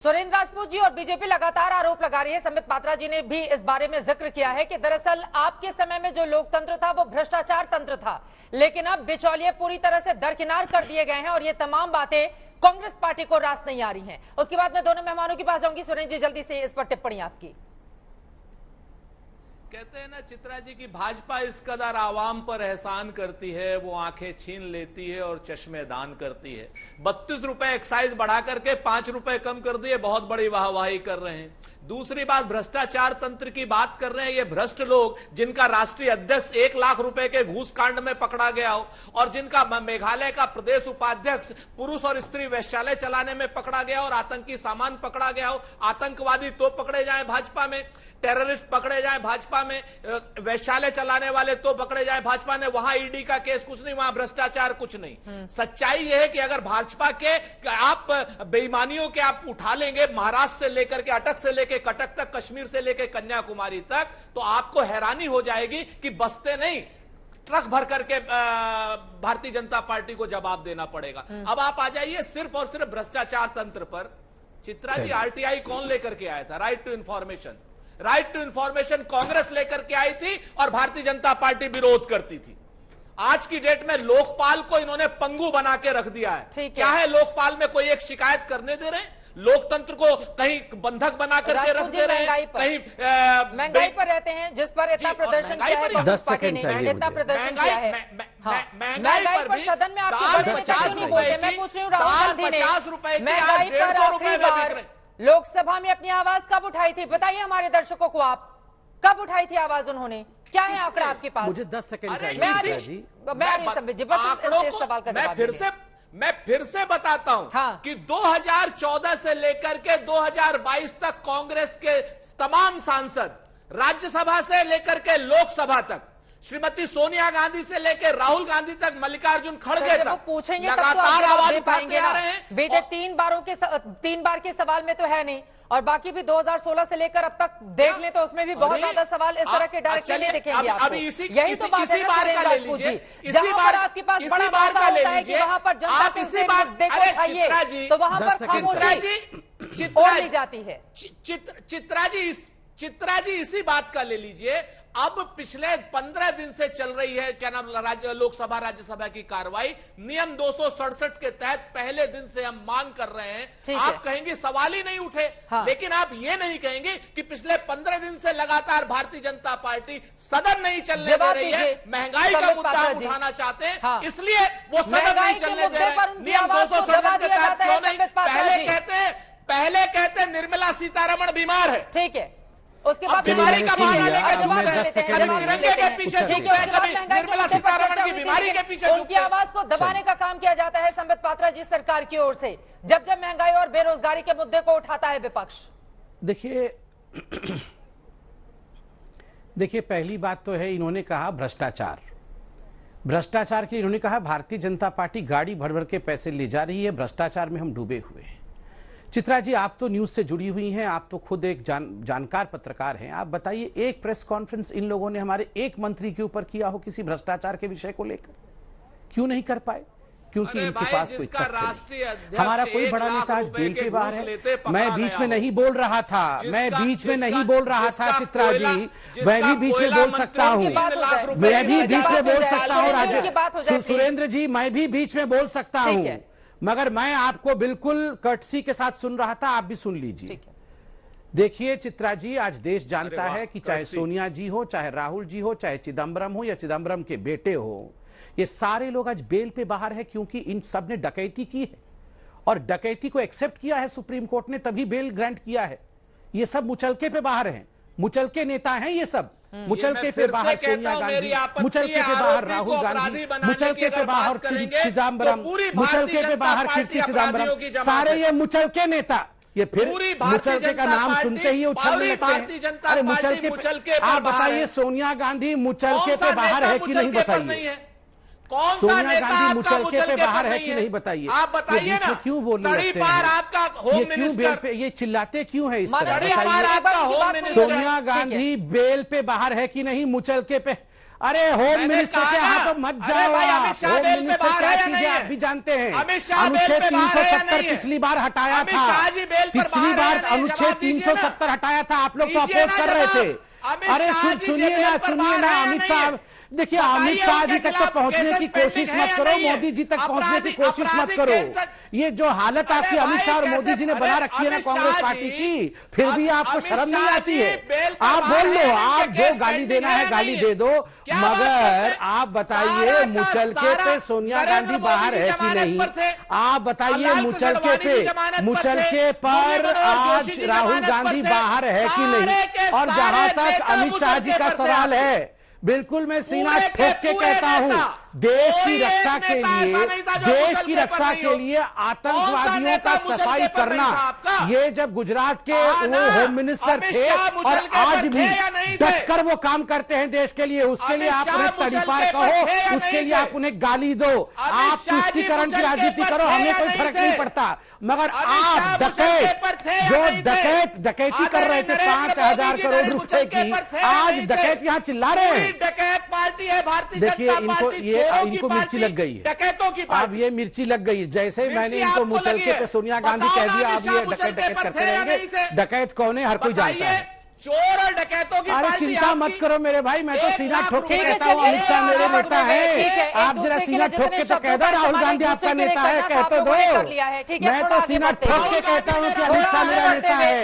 सुरेंद्र राजपूत जी और बीजेपी लगातार आरोप लगा रही है। संबित पात्रा जी ने भी इस बारे में जिक्र किया है कि दरअसल आपके समय में जो लोकतंत्र था वो भ्रष्टाचार तंत्र था, लेकिन अब बिचौलिए पूरी तरह से दरकिनार कर दिए गए हैं और ये तमाम बातें कांग्रेस पार्टी को रास नहीं आ रही हैं। उसके बाद मैं दोनों मेहमानों के पास जाऊंगी। सुरेंद्र जी, जल्दी से इस पर टिप्पणी आपकी। कहते हैं ना चित्रा जी की भाजपा इस कदर आवाम पर एहसान करती है, वो आंखें छीन लेती है और चश्मे दान करती है। 32 रुपए एक्साइज बढ़ा करके 5 रुपए कम कर दिए, बहुत बड़ी वाहवाही कर रहे हैं। दूसरी बात, भ्रष्टाचार तंत्र की बात कर रहे हैं। ये भ्रष्ट लोग जिनका राष्ट्रीय अध्यक्ष 1 लाख रुपए के घूस कांड में पकड़ा गया हो और जिनका मेघालय का प्रदेश उपाध्यक्ष पुरुष और स्त्री वैश्यालय चलाने में पकड़ा गया और आतंकी सामान पकड़ा गया हो, आतंकवादी तो पकड़े जाए भाजपा में, टेररिस्ट पकड़े जाए भाजपा में, वैश्यालय चलाने वाले तो पकड़े जाए भाजपा ने, वहां ईडी का केस कुछ नहीं, वहां भ्रष्टाचार कुछ नहीं। सच्चाई यह है कि अगर भाजपा के आप बेईमानियों के आप उठा लेंगे महाराष्ट्र से लेकर के अटक से लेकर कटक तक, कश्मीर से लेकर कन्याकुमारी तक, तो आपको हैरानी हो जाएगी कि बसते नहीं ट्रक भर करके भारतीय जनता पार्टी को जवाब देना पड़ेगा। अब आप आ जाइए सिर्फ और सिर्फ भ्रष्टाचार तंत्र पर। चित्रा जी, आरटीआई कौन लेकर के आया था? राइट टू इंफॉर्मेशन कांग्रेस लेकर के आई थी और भारतीय जनता पार्टी विरोध करती थी। आज की डेट में लोकपाल को इन्होंने पंगु बना के रख दिया है। क्या है लोकपाल में कोई एक शिकायत करने दे रहे हैं? लोकतंत्र को कहीं बंधक बना करके रख दे रहे हैं, कहीं महंगाई पर रहते हैं जिस पर इतना प्रदर्शन किया है 10 सेकंड चाहिए, इतना प्रदर्शन किया है। महंगाई पर भी सदन में आपके बड़े नेता क्यों नहीं बोलते? मैं पूछ रही हूँ, राहुल गांधी ने 50 रुपए महंगाई पर आखिरी बार लोकसभा में अपनी आवाज कब उठाई थी? बताइए हमारे दर्शकों को, आप कब उठाई थी आवाज उन्होंने? क्या है आंकड़ा आपके पास? मुझे 10 सेकंड चाहिए। मैं फिर से बताता हूं कि 2014 से लेकर के 2022 तक कांग्रेस के तमाम सांसद, राज्यसभा से लेकर के लोकसभा तक, श्रीमती सोनिया गांधी से लेकर राहुल गांधी तक, मल्लिकार्जुन खड़गे तक पूछेंगे लगातार आवाज उठाते आ रहे हैं। बेटे 3 बार के सवाल में तो है नहीं, और बाकी भी 2016 से लेकर अब तक देख लें तो उसमें भी बहुत ज्यादा सवाल इस तरह के डायरेक्टली नहीं दिखेंगे आपको। यही तो बात है बार का ले लीजिए, इसी बार आपके पास बड़ा बात होता है कि वहां पर जनता से उसे देखो खाइए तो वहां पर खामोशी ओढ़ ली जाती है। चित्रा जी इसी बात का ले लीजिए। अब पिछले 15 दिन से चल रही है क्या नाम लोकसभा राज्यसभा की कार्रवाई। नियम 267 के तहत पहले दिन से हम मांग कर रहे हैं। आप कहेंगे सवाल ही नहीं उठे, लेकिन आप ये नहीं कहेंगे कि पिछले 15 दिन से लगातार भारतीय जनता पार्टी सदन नहीं चलने दे रही है। महंगाई का मुद्दा हम उठाना चाहते हैं, इसलिए वो सदन नहीं चलने दे रहे। नियम 267 के तहत क्यों नहीं? पहले कहते निर्मला सीतारमण बीमार है, ठीक है, उसके बाद बीमारी का बहाना लेकर तिरंगे के पीछे निर्मला सीतारमण की बीमारी के पीछे उनकी आवाज को दबाने का काम किया जाता है संबित पात्रा जी सरकार की ओर से, जब जब महंगाई और बेरोजगारी के मुद्दे को उठाता है विपक्ष। देखिए पहली बात तो है, इन्होंने कहा भ्रष्टाचार के इन्होंने कहा भारतीय जनता पार्टी गाड़ी भर भर के पैसे ले जा रही है, भ्रष्टाचार में हम डूबे हुए हैं। चित्रा जी, आप तो न्यूज से जुड़ी हुई हैं, आप तो खुद एक जानकार पत्रकार हैं, आप बताइए एक प्रेस कॉन्फ्रेंस इन लोगों ने हमारे एक मंत्री के ऊपर किया हो किसी भ्रष्टाचार के विषय को लेकर? क्यों नहीं कर पाए? क्योंकि इनके पास कोई तथ्य नहीं। हमारा कोई बड़ा नेता आज बेल पे बाहर है। मैं बीच में नहीं बोल रहा था, चित्रा जी, मैं भी बीच में बोल सकता हूँ, सुरेंद्र जी, मैं भी बीच में बोल सकता हूँ, मगर मैं आपको बिल्कुल कर्टसी के साथ सुन रहा था, आप भी सुन लीजिए। देखिए चित्रा जी, आज देश जानता है कि चाहे सोनिया जी हो, चाहे राहुल जी हो, चाहे चिदम्बरम हो या चिदम्बरम के बेटे हो, ये सारे लोग आज बेल पे बाहर है क्योंकि इन सब ने डकैती की है और डकैती को एक्सेप्ट किया है सुप्रीम कोर्ट ने, तभी बेल ग्रांट किया है। ये सब मुचलके पे बाहर हैं, मुचलके नेता हैं ये सब। मुचलके पे बाहर सोनिया गांधी, मुचलके पे बाहर राहुल गांधी, मुचलके पे बाहर चिदम्बरम, मुचलके पे बाहर कीर्ति चिदम्बरम, सारे ये मुचलके नेता। ये फिर मुचलके का नाम सुनते ही उछलने लगते हैं। अरे मुचलके, आप बताइए सोनिया गांधी मुचलके पे बाहर है कि नहीं बताइए? सोनिया गांधी मुचलके पे बाहर है कि नहीं बताइए? आप बताइए ना, क्यों बोलने लगते हैं? ये क्यों बेल पे, ये चिल्लाते क्यों है इस तरह? सोनिया गांधी बेल पे बाहर है कि नहीं मुचलके पे? अरे होम मिनिस्टर के हाथों मत जाओ आप। होम मिनिस्टर क्या चीज है आप भी जानते हैं। अनुच्छेद 370 पिछली बार हटाया था, पिछली बार अनुच्छेद 370 हटाया था, आप लोग तो अपोज कर रहे थे। अरे सुनिए ना अमित शाह, देखिए अमित शाह जी तक तो पहुंचने की कोशिश मत करो, मोदी जी तक पहुंचने की कोशिश मत करो। ये जो हालत आपकी अमित शाह और मोदी जी ने बना रखी है ना कांग्रेस पार्टी की, फिर भी आपको शर्म नहीं आती है। आप बोल लो, आप जो गाली देना है गाली दे दो, मगर आप बताइए मुचलके पे सोनिया गांधी बाहर है कि नहीं? आप बताइए मुचलके पर आज राहुल गांधी बाहर है कि नहीं? और जहां तक अमित शाह जी का सवाल है, बिल्कुल मैं सीना ठोक के कहता हूं, देश की रक्षा के लिए आतंकवादियों का सफाई करना, ये जब गुजरात के वो होम मिनिस्टर थे और आज भी डटकर वो काम करते हैं देश के लिए, उसके लिए आप उन्हें तड़ीपार कहो, उसके लिए आप उन्हें गाली दो, आप तुष्टीकरण की राजनीति करो, हमें कोई फर्क नहीं पड़ता। मगर आप डकैती कर रहे थे 5,000 करोड़ रुपए की, आज डकैत यहां चिल्ला रहे हैं। डकैत पार्टी है भारतीय देखिए जनता पार्टी, इनको मिर्ची लग गई है, डकैतों की अब ये मिर्ची लग गई। जैसे मैंने इनको मुचलके पे सोनिया गांधी कह दिया, अब ये डकैत करते रहेंगे। डकैत कौन है हर कोई जानता है। चोर और डकैतों की अरे चिंता मत करो मेरे भाई, मैं तो सीना ठोक के कहता हूँ अमित शाह मेरे नेता है। आप जरा सीना ठोक के तो कह दो राहुल गांधी आपका नेता है, कह तो दो। मैं तो सीना ठोक के कहता हूँ कि अमित शाह मेरा नेता है।